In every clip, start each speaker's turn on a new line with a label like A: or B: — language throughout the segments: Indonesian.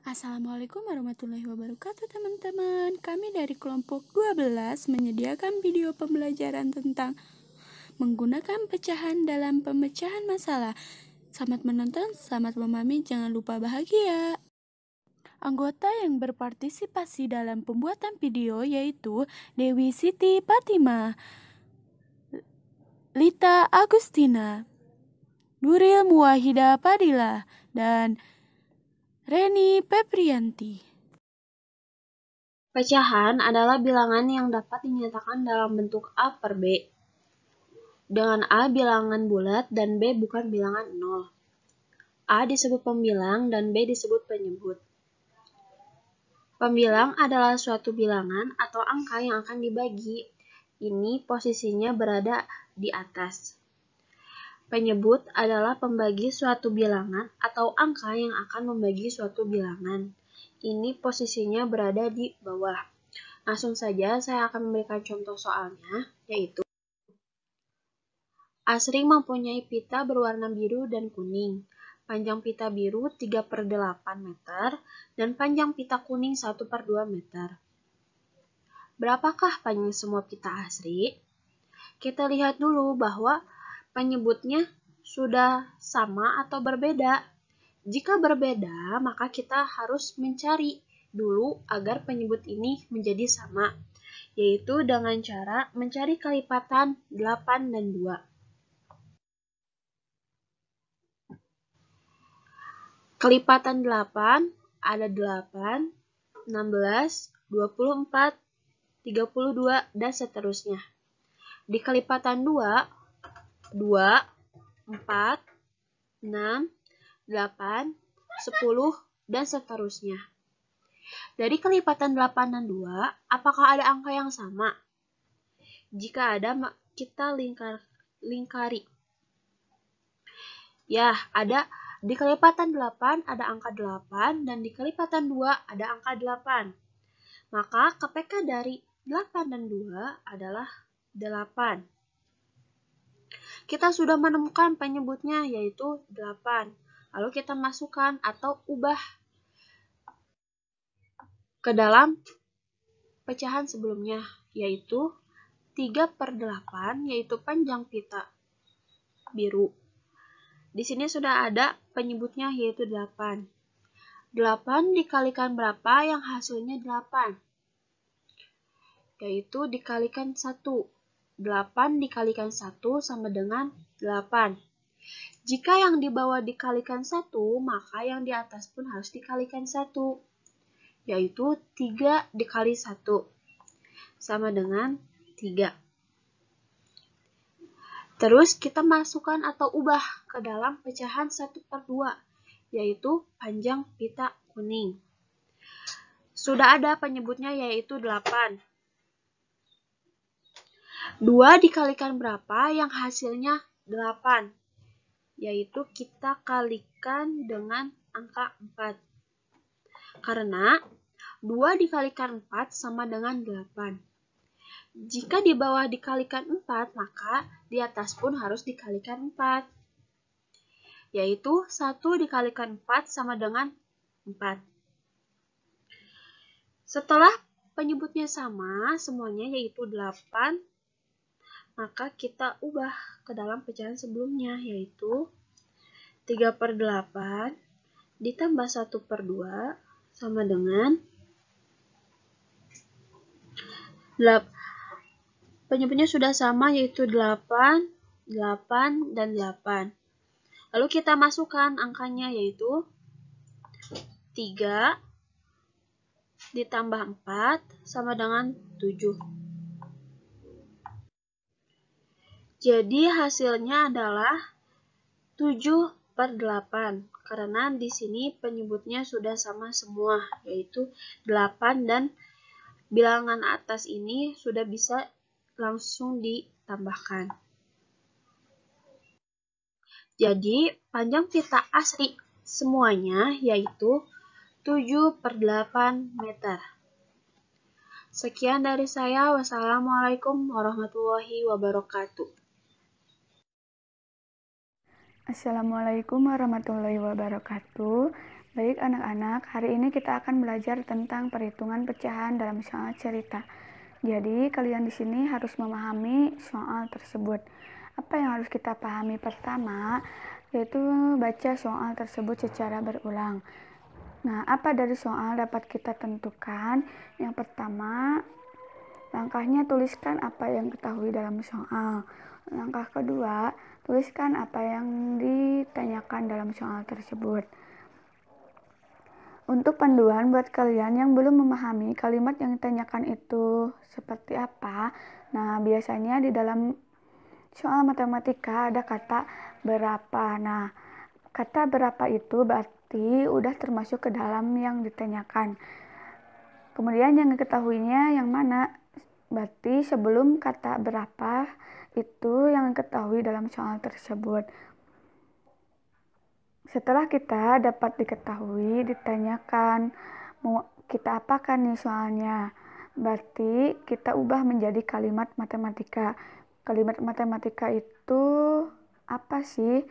A: Assalamualaikum warahmatullahi wabarakatuh teman-teman. Kami dari kelompok 12 menyediakan video pembelajaran tentang menggunakan pecahan dalam pemecahan masalah. Selamat menonton, selamat memahami, jangan lupa bahagia. Anggota yang berpartisipasi dalam pembuatan video yaitu Dewi Siti Fatimah, Lita Agustina, Nuril Muwahida Fadila, dan Reni Peprianti.
B: Pecahan adalah bilangan yang dapat dinyatakan dalam bentuk A per B, dengan A bilangan bulat dan B bukan bilangan 0. A disebut pembilang dan B disebut penyebut. Pembilang adalah suatu bilangan atau angka yang akan dibagi. Ini posisinya berada di atas. Penyebut adalah pembagi suatu bilangan atau angka yang akan membagi suatu bilangan. Ini posisinya berada di bawah. Langsung saja saya akan memberikan contoh soalnya, yaitu Asri mempunyai pita berwarna biru dan kuning. Panjang pita biru 3/8 meter dan panjang pita kuning 1/2 meter. Berapakah panjang semua pita Asri? Kita lihat dulu bahwa penyebutnya sudah sama atau berbeda. Jika berbeda, maka kita harus mencari dulu agar penyebut ini menjadi sama, yaitu dengan cara mencari kelipatan 8 dan 2. Kelipatan 8 ada 8, 16, 24, 32, dan seterusnya. Di kelipatan 2, 2, 4, 6, 8, 10, dan seterusnya. Dari kelipatan 8 dan 2, apakah ada angka yang sama? Jika ada, kita lingkari. Ya, ada. Di kelipatan 8 ada angka 8 dan di kelipatan 2 ada angka 8. Maka KPK dari 8 dan 2 adalah 8. Kita sudah menemukan penyebutnya yaitu 8. Lalu kita masukkan atau ubah ke dalam pecahan sebelumnya, yaitu 3/8, yaitu panjang pita biru. Di sini sudah ada penyebutnya yaitu 8. 8 dikalikan berapa yang hasilnya 8? Yaitu dikalikan 1. 8 dikalikan 1 sama dengan 8. Jika yang di bawah dikalikan 1, maka yang di atas pun harus dikalikan 1. Yaitu 3 dikali 1 sama dengan 3. Terus kita masukkan atau ubah ke dalam pecahan 1/2, yaitu panjang pita kuning. Sudah ada penyebutnya yaitu 8. 2 dikalikan berapa yang hasilnya 8? Yaitu kita kalikan dengan angka 4. Karena 2 dikalikan 4 sama dengan 8. Jika di bawah dikalikan 4, maka di atas pun harus dikalikan 4. Yaitu 1 dikalikan 4 sama dengan 4. Setelah penyebutnya sama semuanya yaitu 8, maka kita ubah ke dalam pecahan sebelumnya yaitu 3/8 ditambah 1/2 sama dengan 8. Penyebutnya sudah sama yaitu 8, 8, dan 8. Lalu kita masukkan angkanya yaitu 3 ditambah 4 sama dengan 7. Jadi hasilnya adalah 7/8 karena di sini penyebutnya sudah sama semua yaitu 8 dan bilangan atas ini sudah bisa langsung ditambahkan. Jadi panjang pita Asri semuanya yaitu 7/8 meter. Sekian dari saya. Wassalamualaikum warahmatullahi wabarakatuh.
A: Assalamualaikum warahmatullahi wabarakatuh. Baik anak-anak, hari ini kita akan belajar tentang perhitungan pecahan dalam soal cerita. Jadi kalian di sini harus memahami soal tersebut. Apa yang harus kita pahami pertama, yaitu baca soal tersebut secara berulang. Nah, apa dari soal dapat kita tentukan? Yang pertama, langkahnya tuliskan apa yang diketahui dalam soal. Langkah kedua, tuliskan apa yang ditanyakan dalam soal tersebut. Untuk panduan buat kalian yang belum memahami kalimat yang ditanyakan itu seperti apa, nah biasanya di dalam soal matematika ada kata berapa. Nah, kata berapa itu berarti udah termasuk ke dalam yang ditanyakan. Kemudian yang diketahuinya yang mana? Berarti sebelum kata berapa itu yang diketahui dalam soal tersebut. Setelah kita dapat diketahui, ditanyakan, mau kita apakan nih soalnya? Berarti kita ubah menjadi kalimat matematika. Kalimat matematika itu apa sih?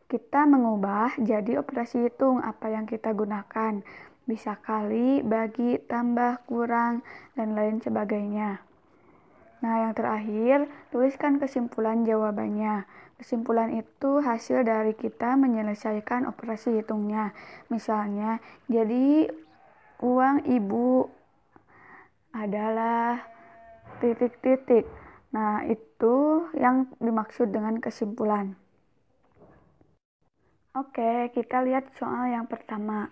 A: Kita mengubah jadi operasi hitung apa yang kita gunakan. Bisa kali, bagi, tambah, kurang, dan lain sebagainya. Nah, yang terakhir, tuliskan kesimpulan jawabannya. Kesimpulan itu hasil dari kita menyelesaikan operasi hitungnya. Misalnya, jadi uang ibu adalah titik-titik. Nah, itu yang dimaksud dengan kesimpulan. Oke, kita lihat soal yang pertama.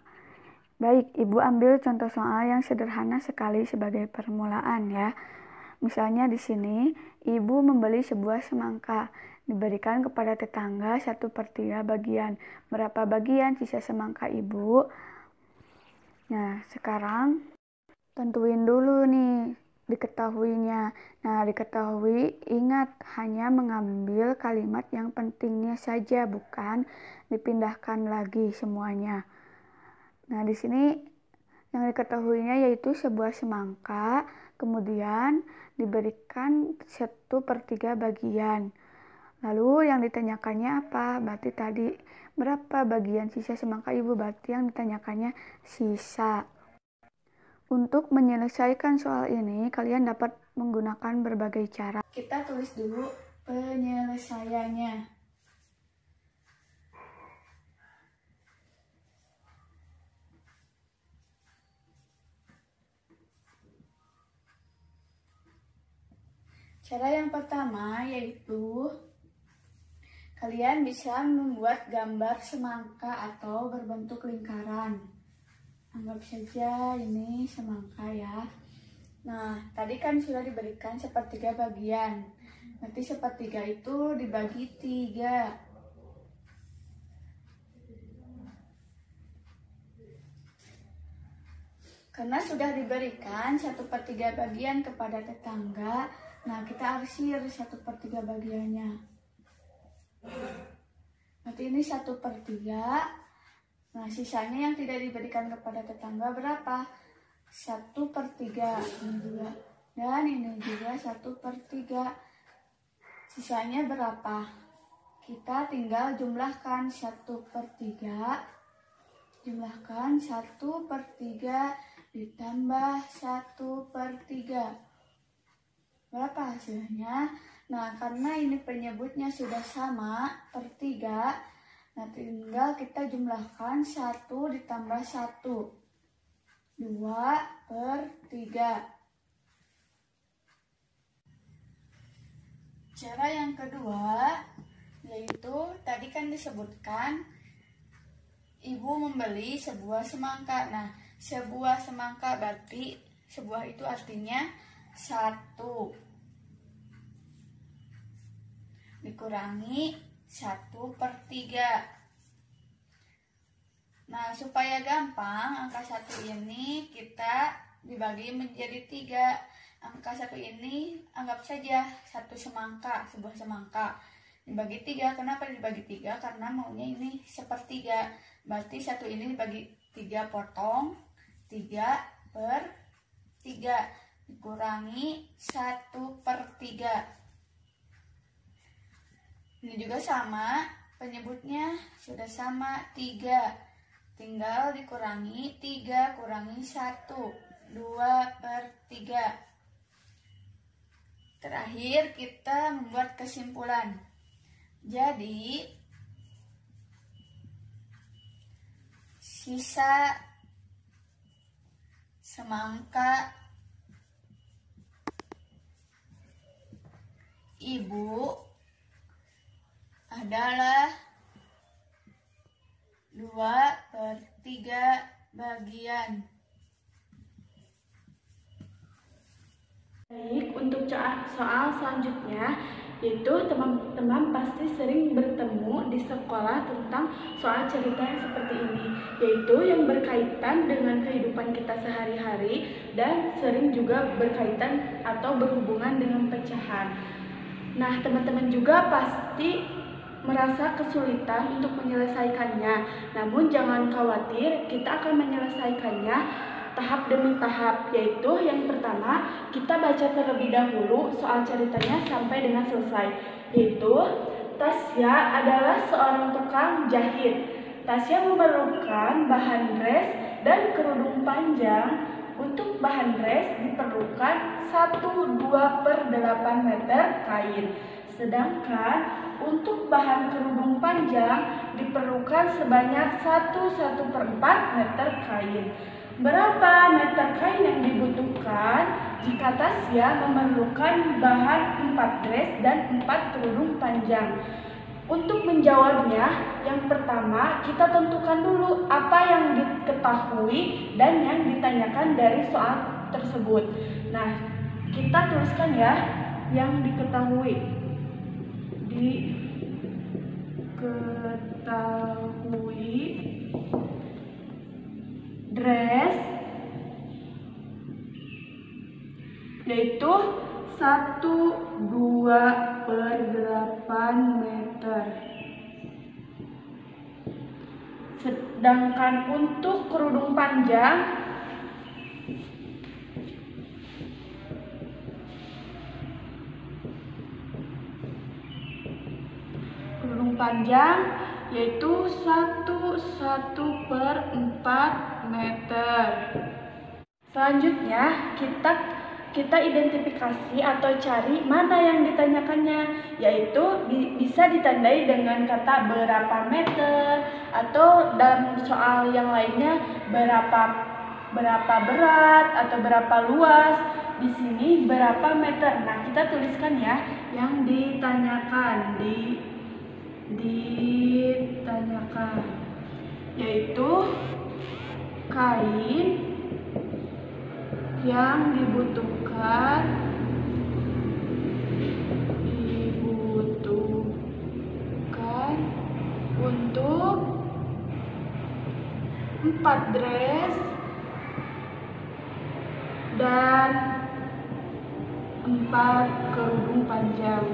A: Baik, Ibu ambil contoh soal yang sederhana sekali sebagai permulaan ya. Misalnya di sini, ibu membeli sebuah semangka, diberikan kepada tetangga 1/3 bagian. Berapa bagian sisa semangka ibu? Nah, sekarang tentuin dulu nih diketahuinya. Nah, diketahui, ingat hanya mengambil kalimat yang pentingnya saja, bukan dipindahkan lagi semuanya. Nah, di sini yang diketahuinya yaitu sebuah semangka, kemudian diberikan 1/3 bagian. Lalu yang ditanyakannya apa? Berarti tadi berapa bagian sisa semangka ibu? Berarti yang ditanyakannya sisa. Untuk menyelesaikan soal ini, kalian dapat menggunakan berbagai cara. Kita tulis dulu penyelesaiannya. Cara yang pertama yaitu kalian bisa membuat gambar semangka atau berbentuk lingkaran. Anggap saja ini semangka ya. Nah, tadi kan sudah diberikan 1/3 bagian. Nanti 1/3 itu dibagi 3. Karena sudah diberikan 1/3 bagian kepada tetangga, nah kita arsir 1/3 bagiannya. Nanti ini 1/3. Nah, sisanya yang tidak diberikan kepada tetangga berapa? 1/3 ini juga. Dan ini juga 1/3. Sisanya berapa? Kita tinggal jumlahkan 1/3. Jumlahkan 1/3 ditambah 1/3. Berapa hasilnya? Nah, karena ini penyebutnya sudah sama, per 3, nah tinggal kita jumlahkan 1 ditambah 1. 2/3. Cara yang kedua, yaitu tadi kan disebutkan ibu membeli sebuah semangka. Nah, sebuah semangka berarti sebuah itu artinya 1 dikurangi 1/3. Nah, supaya gampang, angka 1 ini kita dibagi menjadi 3. Angka 1 ini anggap saja satu semangka, sebuah semangka. Dibagi 3, kenapa dibagi 3? Karena maunya ini 1/3. Berarti 1 ini dibagi 3 potong, 3/3 dikurangi 1/3. Ini juga sama, penyebutnya sudah sama, 3. Tinggal dikurangi 3 kurangi 1, 2/3. Terakhir kita membuat kesimpulan. Jadi sisa semangka ibu adalah 2/3 bagian.
C: Baik, untuk soal selanjutnya, yaitu teman-teman pasti sering bertemu di sekolah tentang soal cerita yang seperti ini, yaitu yang berkaitan dengan kehidupan kita sehari-hari dan sering juga berkaitan atau berhubungan dengan pecahan. Nah, teman-teman juga pasti merasa kesulitan untuk menyelesaikannya. Namun jangan khawatir, kita akan menyelesaikannya tahap demi tahap, yaitu yang pertama kita baca terlebih dahulu soal ceritanya sampai dengan selesai, yaitu Tasya adalah seorang tukang jahit. Tasya memerlukan bahan dress dan kerudung panjang. Untuk bahan dress diperlukan 1/2/8 meter kain, sedangkan untuk bahan kerudung panjang diperlukan sebanyak 1/4 meter kain. Berapa meter kain yang dibutuhkan jika Tasya memerlukan bahan 4 dress dan 4 kerudung panjang? Untuk menjawabnya, yang pertama kita tentukan dulu apa yang diketahui dan yang ditanyakan dari soal tersebut. Nah, kita tuliskan ya yang diketahui. Diketahui dress yaitu 1/2/8 meter. Sedangkan untuk kerudung panjang yaitu 1/4 meter. Selanjutnya kita identifikasi atau cari mana yang ditanyakannya, yaitu bisa ditandai dengan kata berapa meter, atau dalam soal yang lainnya berapa berat atau berapa luas. Di sini berapa meter. Nah, kita tuliskan ya yang ditanyakan, ditanyakan yaitu kain yang dibutuhkan untuk 4 dress dan 4 kerudung panjang.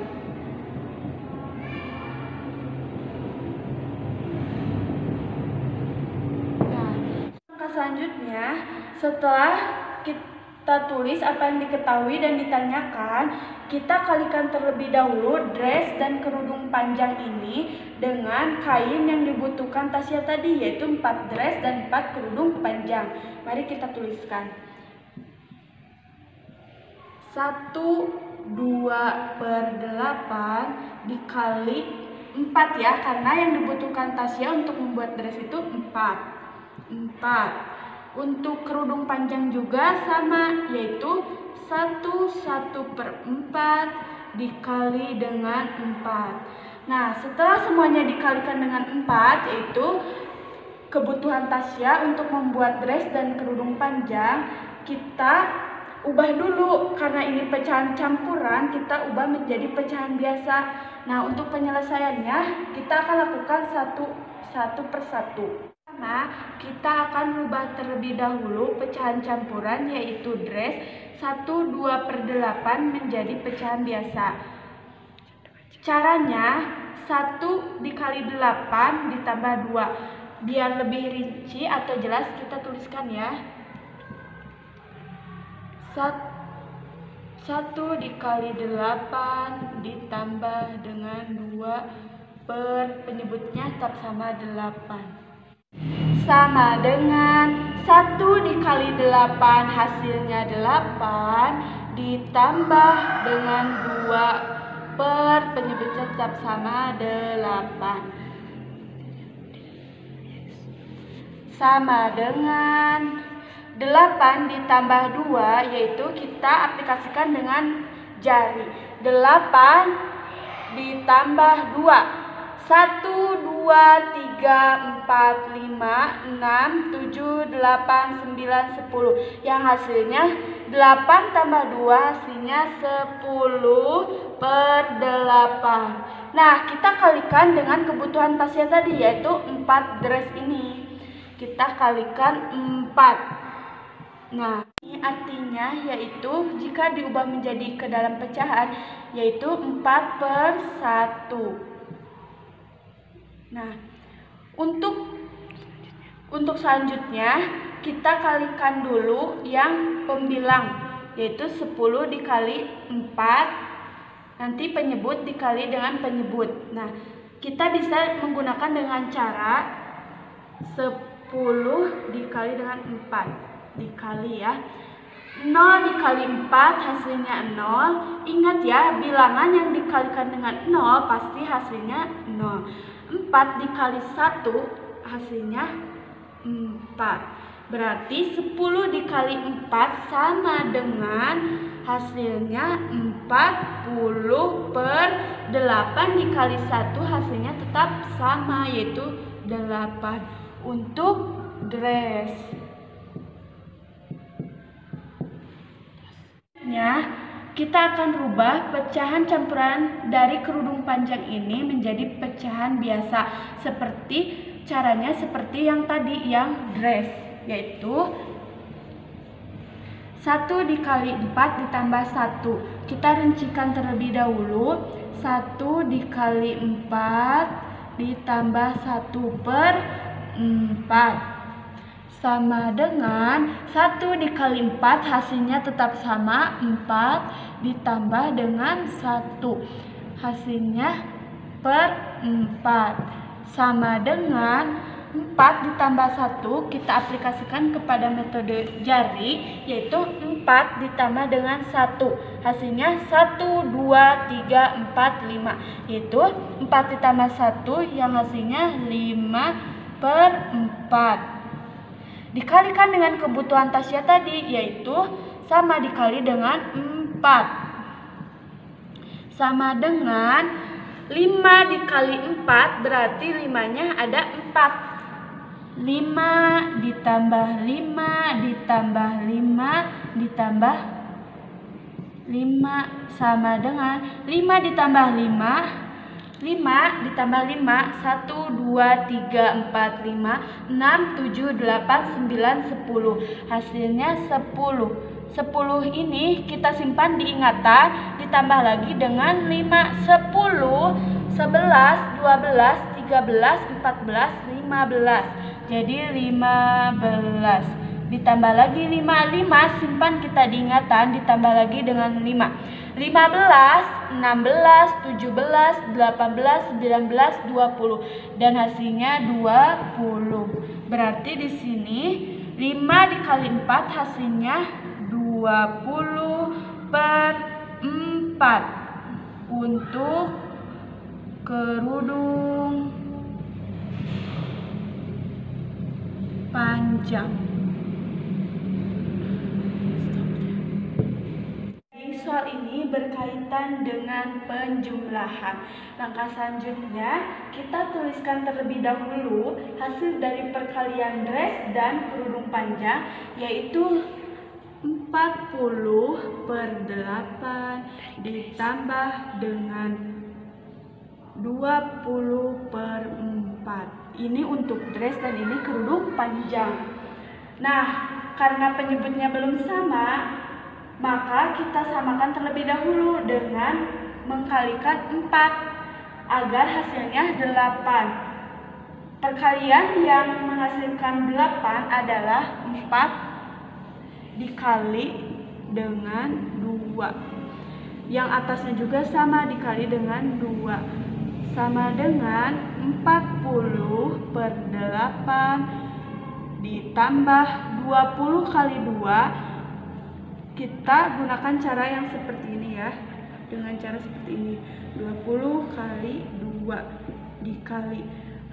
C: Nah, selanjutnya setelah kita tulis apa yang diketahui dan ditanyakan, kita kalikan terlebih dahulu dress dan kerudung panjang ini dengan kain yang dibutuhkan Tasya tadi, yaitu 4 dress dan 4 kerudung panjang. Mari kita tuliskan. 1/2/8 dikali 4 ya, karena yang dibutuhkan Tasya untuk membuat dress itu 4. Untuk kerudung panjang juga sama, yaitu 1/4 dikali dengan 4. Nah, setelah semuanya dikalikan dengan 4, yaitu kebutuhan Tasya untuk membuat dress dan kerudung panjang, kita ubah dulu. Karena ini pecahan campuran, kita ubah menjadi pecahan biasa. Nah, untuk penyelesaiannya kita akan lakukan satu persatu. Pertama, kita akan rubah terlebih dahulu pecahan campuran, yaitu dress 1/2/8 menjadi pecahan biasa. Caranya 1 dikali 8 ditambah 2. Biar lebih rinci atau jelas kita tuliskan ya. 1 dikali 8 ditambah dengan 2 per penyebutnya tetap sama 8. sama dengan 1 dikali 8 hasilnya 8 ditambah dengan 2 per penyebutnya tetap sama 8 sama dengan 8 ditambah 2, yaitu kita aplikasikan dengan jari. 8 ditambah 2, 1, 2, 3, 4, 5, 6, 7, 8, 9, 10. Yang hasilnya 8 tambah 2 hasilnya 10 per 8. Nah, kita kalikan dengan kebutuhan Tasya tadi, yaitu 4 dress ini. Kita kalikan 4. Nah, ini artinya yaitu jika diubah menjadi ke dalam pecahan, yaitu 4 per 1. Nah, untuk selanjutnya kita kalikan dulu yang pembilang, yaitu 10 dikali 4, nanti penyebut dikali dengan penyebut. Nah, kita bisa menggunakan dengan cara 10 dikali dengan 4 dikali ya. 0 dikali 4 hasilnya 0. Ingat ya, bilangan yang dikalikan dengan 0 pasti hasilnya 0. 4 dikali 1 hasilnya 4. Berarti 10 dikali 4 sama dengan hasilnya 40 per 8 dikali 1 hasilnya tetap sama, yaitu 8. Untuk dress kita akan rubah pecahan campuran dari kerudung panjang ini menjadi pecahan biasa, caranya seperti yang tadi, yang dress, yaitu 1 dikali 4 ditambah 1. Kita rincikan terlebih dahulu. 1 dikali 4 ditambah 1 per 4 sama dengan 1 dikali 4 hasilnya tetap sama, 4 ditambah dengan 1 hasilnya per 4 sama dengan 4 ditambah 1 kita aplikasikan kepada metode jari, yaitu 4 ditambah dengan 1 hasilnya 1, 2, 3, 4, 5, yaitu 4 ditambah 1 yang hasilnya 5 per 4 dikalikan dengan kebutuhan Tasya tadi, yaitu sama dikali dengan 4 sama dengan 5 dikali 4 berarti 5-nya ada 4. 5 ditambah 5 ditambah 5 ditambah 5 sama dengan 5 ditambah 5 5 ditambah 5, 1, 2, 3, 4, 5, 6, 7, 8, 9, 10. Hasilnya 10. 10 ini kita simpan di ingatan, ditambah lagi dengan 5, 10, 11, 12, 13, 14, 15. Jadi 15. Ditambah lagi 5, simpan kita di ingatan, ditambah lagi dengan 5. 15, 16, 17, 18, 19, 20 dan hasilnya 20. Berarti di sini 5 dikali 4 hasilnya 20 per 4 untuk kerudung panjang. Soal ini berkaitan dengan penjumlahan. Langkah selanjutnya, kita tuliskan terlebih dahulu hasil dari perkalian dress dan kerudung panjang, yaitu 40 per 8 ditambah dengan 20 per 4. Ini untuk dress dan ini kerudung panjang. Nah, karena penyebutnya belum sama, maka kita samakan terlebih dahulu dengan mengkalikan 4 agar hasilnya 8. Perkalian yang menghasilkan 8 adalah 4 dikali dengan 2. Yang atasnya juga sama dikali dengan 2 sama dengan 40 per 8 ditambah 20 kali 2. Kita gunakan cara yang seperti ini ya. Dengan cara seperti ini. 20 kali 2 dikali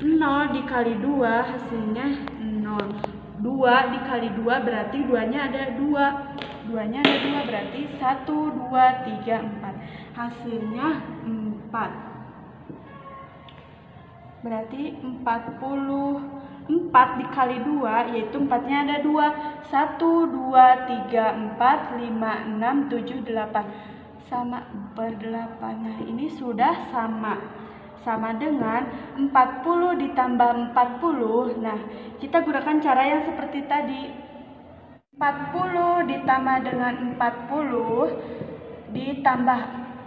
C: 0 dikali 2 hasilnya 0. 2 dikali 2 berarti 2-nya ada 2. 2-nya ada 2 berarti 1, 2, 3, 4. Hasilnya 4. Berarti 44 dikali 2 yaitu 4-nya ada 2. 1, 2, 3, 4, 5, 6, 7, 8. Sama per 8. Nah ini sudah sama. Sama dengan 40 ditambah 40. Nah kita gunakan cara yang seperti tadi. 40 ditambah dengan 40 ditambah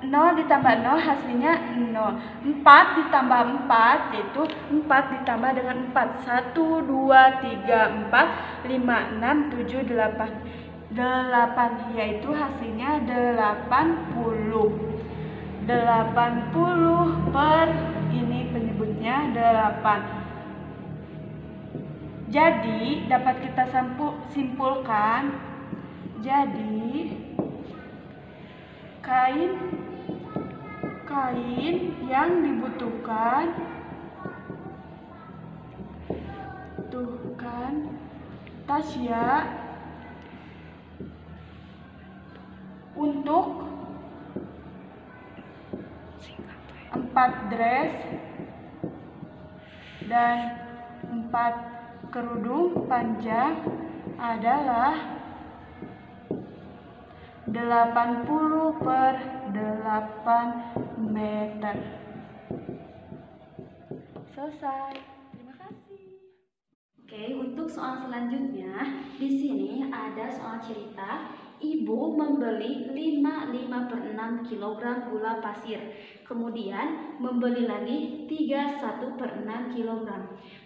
C: 0 ditambah 0 hasilnya 0. 4 ditambah 4 yaitu 4 ditambah dengan 4. 1, 2, 3, 4, 5, 6, 7, 8. 8 yaitu hasilnya 80. 80 per ini penyebutnya 8. Jadi dapat kita simpulkan. Jadi kain yang dibutuhkan Tasya untuk 4 dress dan 4 kerudung panjang adalah 80 per 8 meter. Selesai. Terima kasih.
A: Oke, untuk soal selanjutnya, di sini ada soal cerita. Ibu membeli 5 per 6 kg gula pasir, kemudian membeli lagi 1 per 6 kg.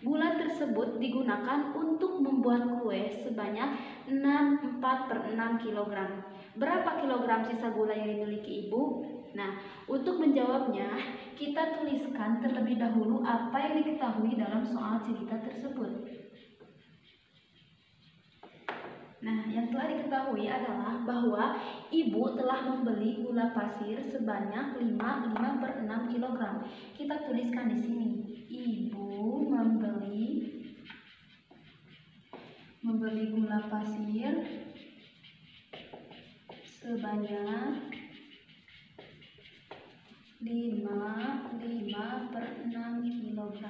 A: Gula tersebut digunakan untuk membuat kue sebanyak 4 per 6 kg. Berapa kilogram sisa gula yang dimiliki ibu? Nah, untuk menjawabnya, kita tuliskan terlebih dahulu apa yang diketahui dalam soal cerita tersebut. Nah, yang telah diketahui adalah bahwa ibu telah membeli gula pasir sebanyak 5 per 6 kg. Kita tuliskan di sini. Ibu membeli gula pasir sebanyak 5 per 6 kg.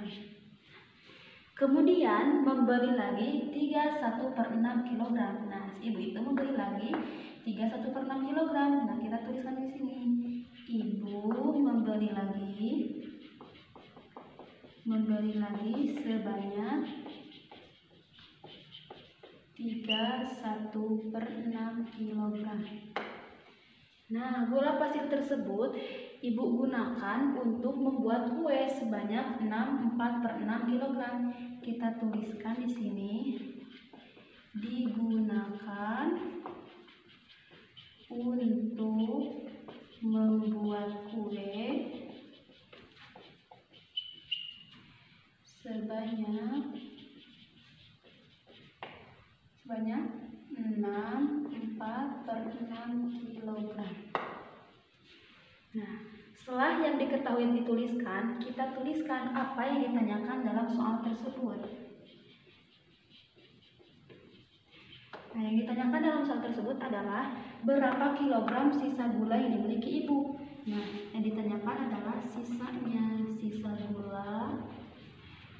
A: Kemudian membeli lagi 1 per 6 kg. Nah, si ibu itu membeli lagi 1 per 6 kg. Nah, kita tuliskan di sini. Ibu membeli lagi sebanyak 1 per 6 kg. Nah, gula pasir tersebut ibu gunakan untuk membuat kue sebanyak 4 per 6 kg. Kita tuliskan di sini. Digunakan untuk membuat kue sebanyak 4 per 6 kg. Nah, setelah yang diketahui dituliskan, kita tuliskan apa yang ditanyakan dalam soal tersebut. Nah, yang ditanyakan dalam soal tersebut adalah berapa kilogram sisa gula yang dimiliki ibu. Nah, yang ditanyakan adalah sisa gula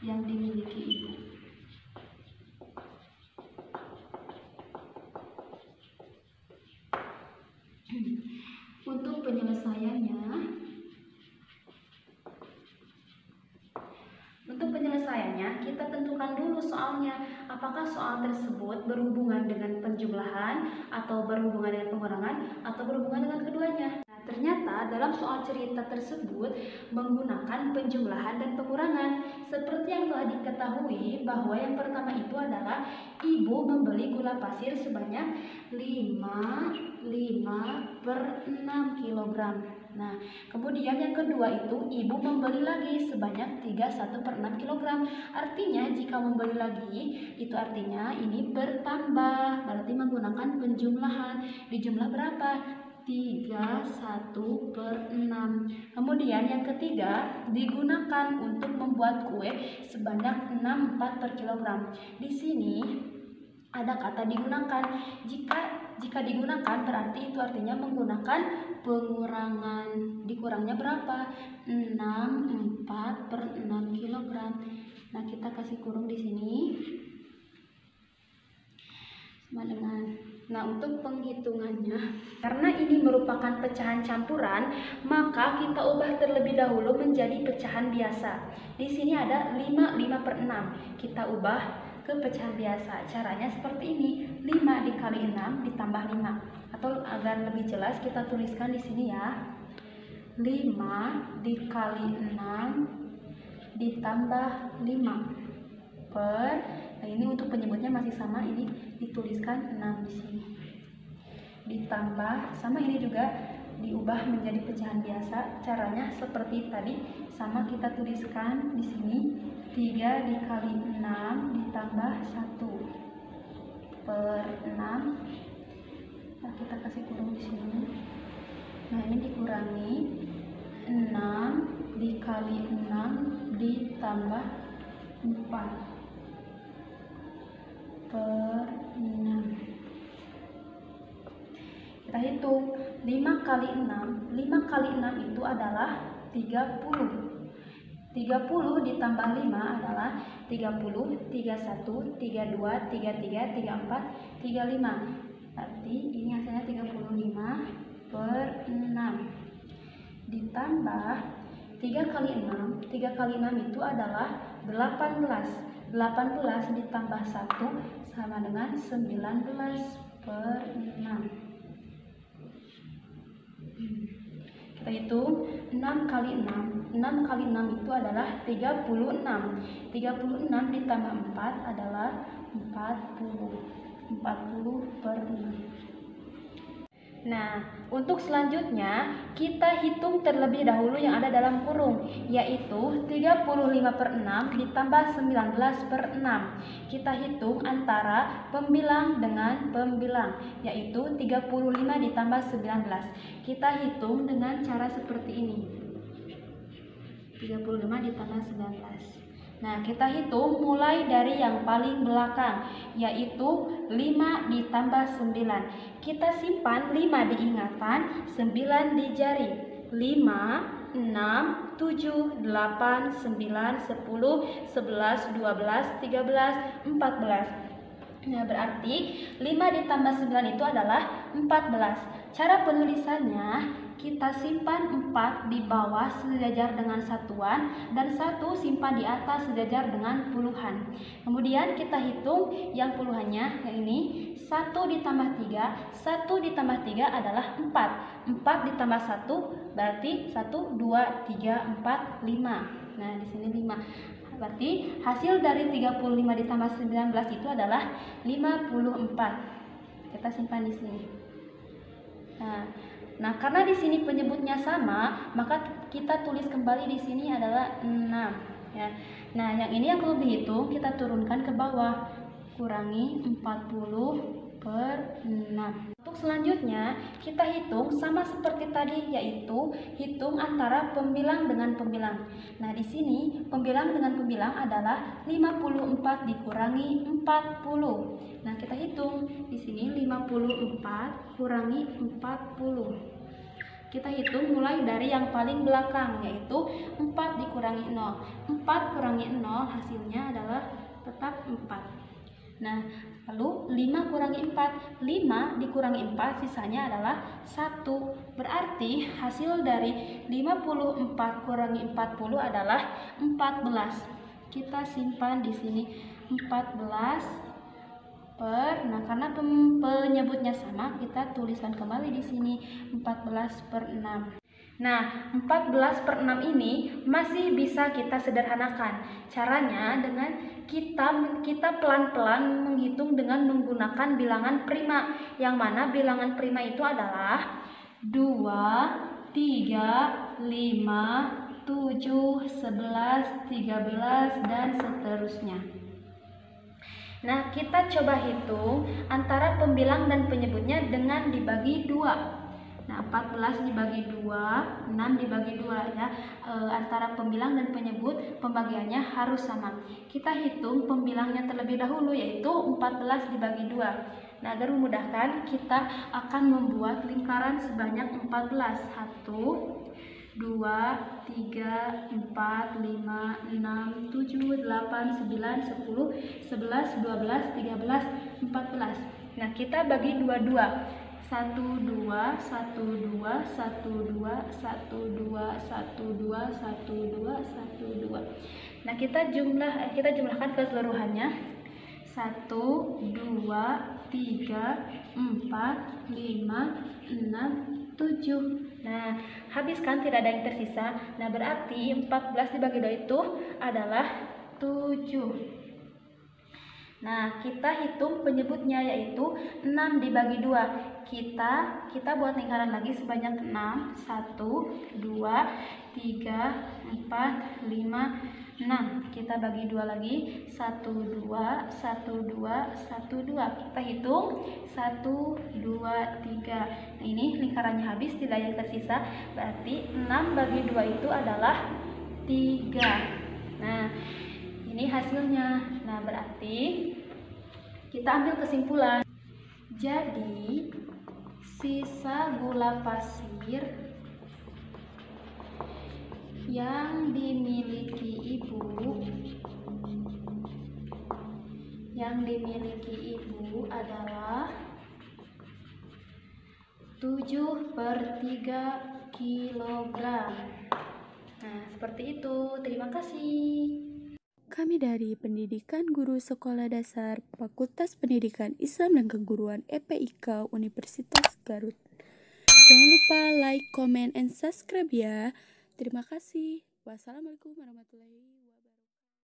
A: yang dimiliki ibu. Untuk penyelesaiannya, kita tentukan dulu soalnya. Apakah soal tersebut berhubungan dengan penjumlahan, atau berhubungan dengan pengurangan, atau berhubungan dengan keduanya. Nah, ternyata dalam soal cerita tersebut menggunakan penjumlahan dan pengurangan. Seperti yang telah diketahui bahwa yang pertama itu adalah ibu membeli gula pasir sebanyak 5 per 6 kg.
C: Nah, kemudian yang kedua itu ibu membeli lagi sebanyak 31/6 kg. Artinya jika membeli lagi itu artinya ini bertambah, berarti menggunakan penjumlahan. Dijumlah berapa? 31/6. Kemudian yang ketiga digunakan untuk membuat kue sebanyak 64 per kilogram. Di sini ada kata digunakan. Jika digunakan berarti itu artinya menggunakan pengurangan. Dikurangnya berapa? 64/6 kg. Nah, kita kasih kurung di sini. Sama dengan. Nah, untuk penghitungannya, karena ini merupakan pecahan campuran, maka kita ubah terlebih dahulu menjadi pecahan biasa. Di sini ada 5/6. Kita ubah ke pecahan biasa. Caranya seperti ini. 5 dikali 6 ditambah 5. Atau agar lebih jelas kita tuliskan di sini ya. 5 dikali 6 ditambah 5 per, nah ini untuk penyebutnya masih sama, ini dituliskan 6 di sini. Ditambah sama ini juga diubah menjadi pecahan biasa. Caranya seperti tadi, sama kita tuliskan di sini 3 dikali 6 ditambah 1 per 6. Nah, kita kasih kurung di sini. Nah, ini dikurangi 6 dikali 6 ditambah 4 per 6. Kita hitung 5 kali 6. 5 kali 6 itu adalah 30. 30 ditambah 5 adalah 30, 31, 32, 33, 34, 35. Berarti ini hasilnya 35 per 6. Ditambah 3 kali 6. 3 kali 6 itu adalah 18. 18 ditambah 1 sama dengan 19 per 6. Kita hitung 6 kali 6. 6 kali 6 itu adalah 36. 36 ditambah 4 adalah 40. 40 per 6. Nah, untuk selanjutnya kita hitung terlebih dahulu yang ada dalam kurung, yaitu 35/6 ditambah 19/6. Kita hitung antara pembilang dengan pembilang, yaitu 35 ditambah 19. Kita hitung dengan cara seperti ini. 35 ditambah 19. Nah, kita hitung mulai dari yang paling belakang, yaitu 5 ditambah 9. Kita simpan 5 di ingatan, 9 di jari. 5, 6, 7, 8, 9, 10, 11, 12, 13, 14. Nah, berarti 5 ditambah 9 itu adalah 14. Cara penulisannya, kita simpan 4 di bawah sejajar dengan satuan dan 1 simpan di atas sejajar dengan puluhan. Kemudian kita hitung yang puluhannya, yang ini 1 ditambah 3. 1 ditambah 3 adalah 4. 4 ditambah 1 berarti 1, 2, 3, 4, 5. Nah, di sini 5. Berarti hasil dari 35 ditambah 19 itu adalah 54. Kita simpan di sini. Nah, karena di sini penyebutnya sama, maka kita tulis kembali di sini adalah 6 ya. Nah, yang ini yang perlu dihitung, kita turunkan ke bawah. Kurangi 40/6. Untuk selanjutnya, kita hitung sama seperti tadi, yaitu hitung antara pembilang dengan pembilang. Nah, di sini pembilang dengan pembilang adalah 54 dikurangi 40. Nah, kita hitung di sini 54 kurangi 40. Kita hitung mulai dari yang paling belakang, yaitu 4 dikurangi 0. 4 kurangi 0 hasilnya adalah tetap 4. Nah, lalu 5 kurangi 4. 5 dikurangi 4 sisanya adalah 1. Berarti hasil dari 54 kurangi 40 adalah 14. Kita simpan di sini 14 per, nah karena penyebutnya sama, kita tuliskan kembali di sini 14/6. Nah, 14/6 ini masih bisa kita sederhanakan. Caranya dengan kita pelan-pelan menghitung dengan menggunakan bilangan prima. Yang mana bilangan prima itu adalah 2,
D: 3, 5, 7, 11, 13, dan seterusnya. Nah, kita coba hitung antara pembilang dan penyebutnya dengan dibagi 2. Nah, 14 dibagi 2, 6 dibagi 2 ya. Antara pembilang dan penyebut pembagiannya harus sama. Kita hitung pembilangnya terlebih dahulu, yaitu 14 dibagi 2. Nah, agar memudahkan, kita akan membuat lingkaran sebanyak 14. 1, 2, 3, 4, 5, 6, 7, 8, 9, 10, 11, 12, 13, 14. Nah, kita bagi 2-2. 1, 2, 1, 2, 1, 2, 1, 2, 1, 2, 1, 2, 1, 2. Nah, kita jumlahkan keseluruhannya. 1, 2, 3, 4, 5, 6, 7. Nah, habis kan, tidak ada yang tersisa. Nah, berarti 14 dibagi 2 itu adalah 7. Nah, kita hitung penyebutnya, yaitu 6 dibagi 2. Kita buat lingkaran lagi sebanyak 6. 1, 2, 3, 4, 5, 6. Kita bagi 2 lagi. 1, 2, 1, 2, 1, 2. Kita hitung 1, 2, 3. Nah, ini lingkarannya habis, tidak ada yang tersisa. Berarti 6 bagi 2 itu adalah 3. Nah, ini hasilnya. Nah, berarti kita ambil kesimpulan. Jadi, sisa gula pasir yang dimiliki ibu adalah 7/3 kilogram. Nah, seperti itu. Terima kasih.
A: Kami dari Pendidikan Guru Sekolah Dasar Fakultas Pendidikan Islam dan Keguruan FPIK Universitas Garut. Jangan lupa like, comment, and subscribe ya. Terima kasih. Wassalamualaikum warahmatullahi wabarakatuh.